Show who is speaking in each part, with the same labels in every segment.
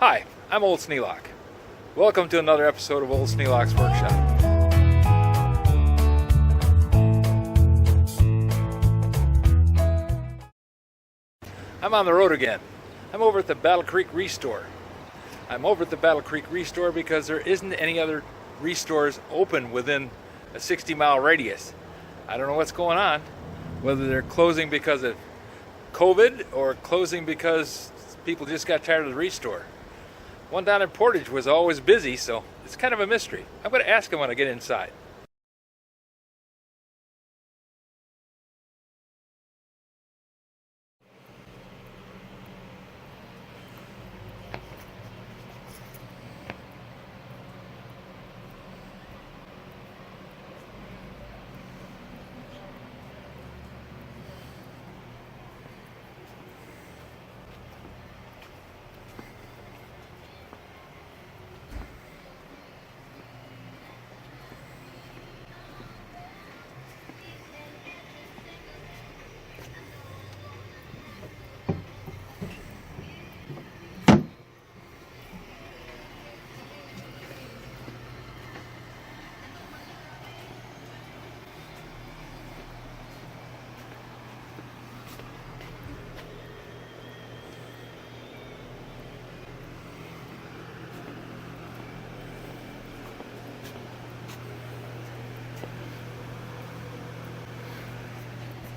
Speaker 1: Hi, I'm Old Sneelock. Welcome to another episode of Old Sneelock's Workshop. I'm on the road again. I'm over at the Battle Creek Restore. I'm over at the Battle Creek Restore because there isn't any other restores open within a 60-mile radius. I don't know what's going on, whether they're closing because of COVID or closing because people just got tired of the restore. One down in Portage was always busy, so it's kind of a mystery. I'm going to ask him when I get inside.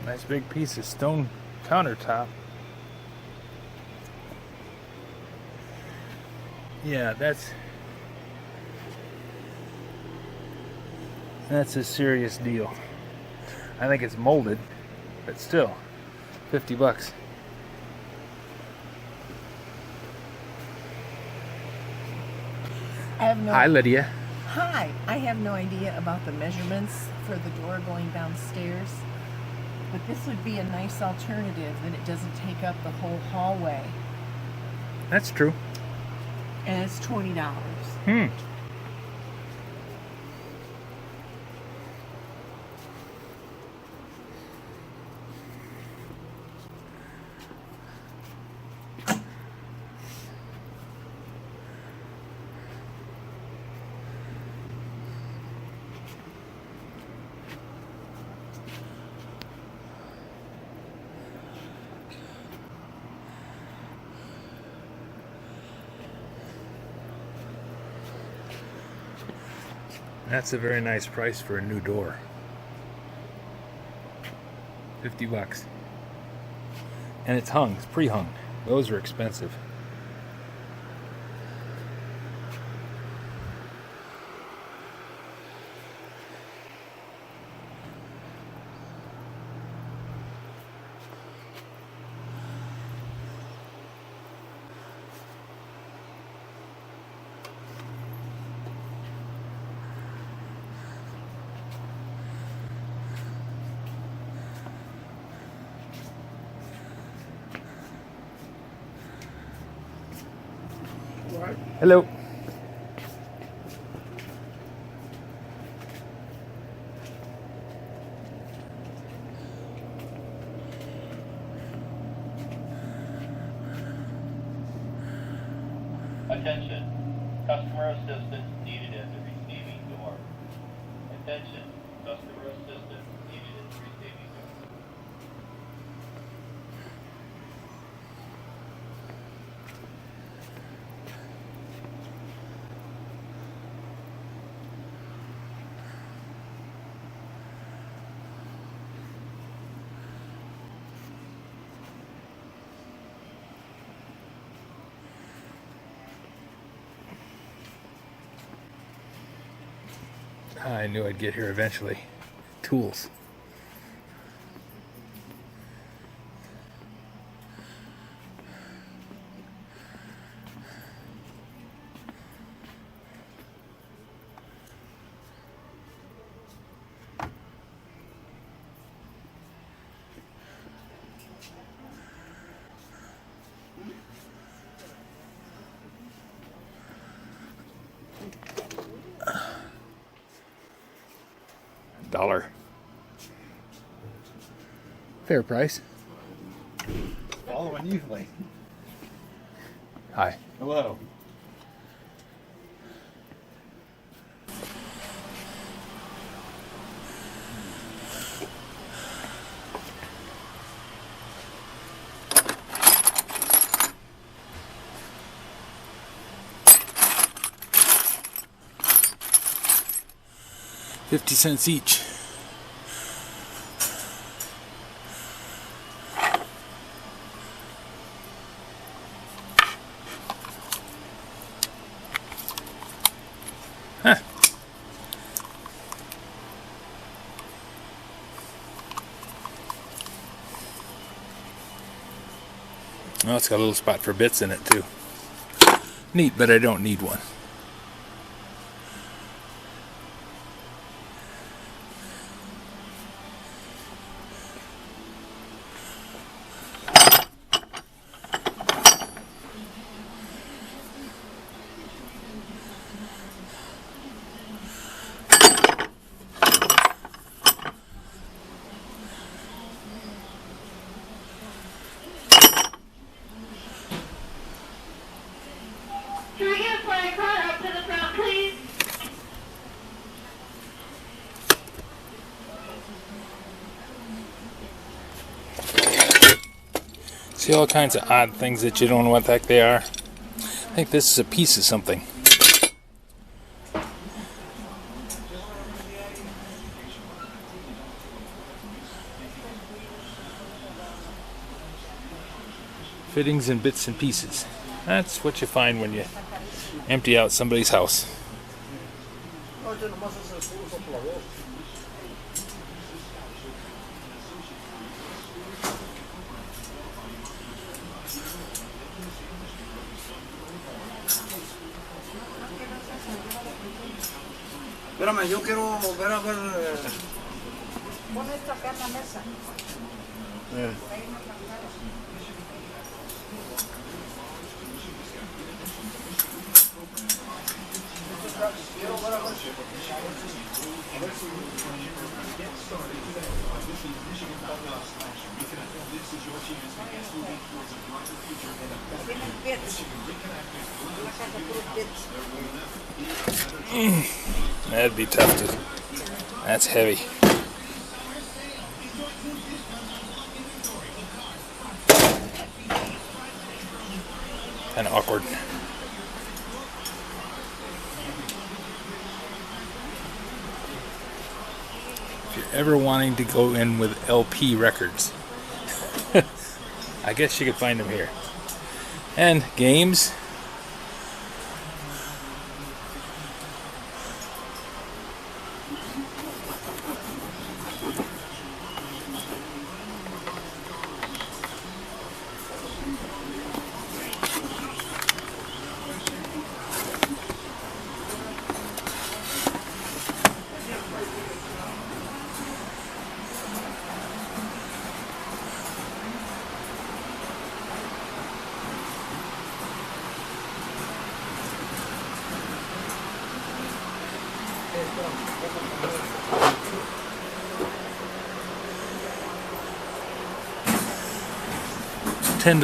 Speaker 1: Nice big piece of stone countertop. Yeah, that's a serious deal. I think it's molded, but still, $50. Hi, Lydia.
Speaker 2: Hi, I have no idea about the measurements for the door going downstairs, but this would be a nice alternative that it doesn't take up the whole hallway.
Speaker 1: That's true.
Speaker 2: And it's $20.
Speaker 1: That's a very nice price for a new door. $50. And it's hung, it's pre-hung. Those are expensive. Hello.
Speaker 3: Attention. Customer assistance needed at the receiving door. Attention. Customer assistance needed at the receiving door.
Speaker 1: I knew I'd get here eventually. Tools. $1. Fair price.
Speaker 4: Following you, like.
Speaker 1: Hi.
Speaker 4: Hello.
Speaker 1: 50 cents each. Huh. Oh, it's got a little spot for bits in it too. Neat, but I don't need one.
Speaker 4: Can I get a flag card up to the front, please?
Speaker 1: See all kinds of odd things that you don't know what the heck they are. I think this is a piece of something. Fittings and bits and pieces. That's what you find when you empty out somebody's house.
Speaker 5: Espérame, yo quiero volver a ver.
Speaker 6: Pon esto acá en la mesa. Tienen bits. Una caja puro bits.
Speaker 1: That'd be tough to. That's heavy. Kind of awkward. If you're ever wanting to go in with LP records, I guess you could find them here. And games. $10.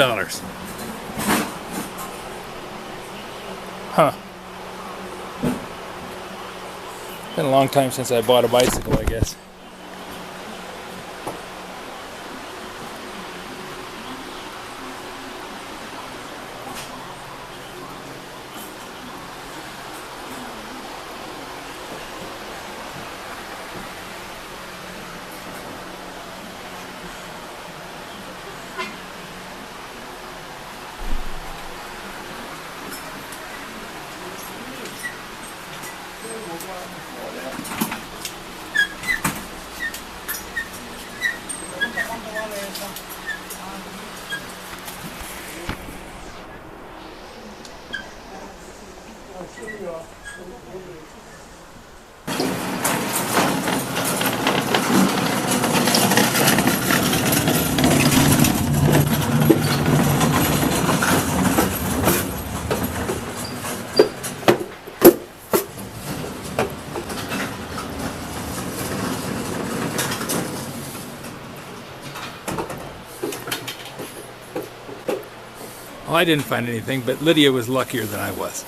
Speaker 1: Huh. Been a long time since I bought a bicycle, I guess. Well, I didn't find anything, but Lydia was luckier than I was.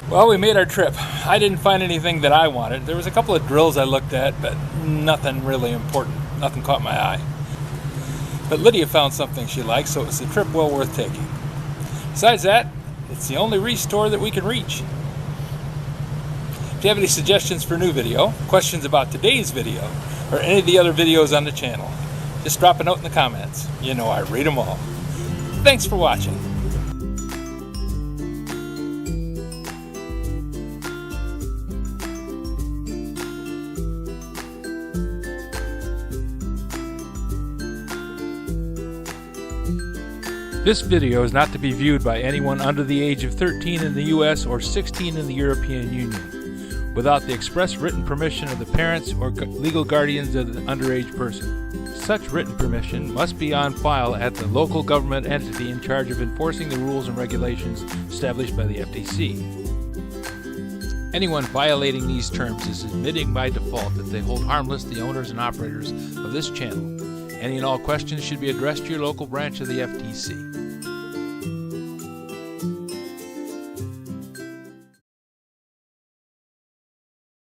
Speaker 1: Well, we made our trip. I didn't find anything that I wanted. There was a couple of drills I looked at, but nothing really important. Nothing caught my eye. But Lydia found something she liked, so it was a trip well worth taking. Besides that, it's the only restore that we can reach. you have any suggestions for a new video, questions about today's video, or any of the other videos on the channel, just drop a note in the comments. You know I read them all. Thanks for watching. This video is not to be viewed by anyone under the age of 13 in the U.S. or 16 in the European Union, without the express written permission of the parents or legal guardians of the underage person. Such written permission must be on file at the local government entity in charge of enforcing the rules and regulations established by the FTC. Anyone violating these terms is admitting by default that they hold harmless the owners and operators of this channel. Any and all questions should be addressed to your local branch of the FTC.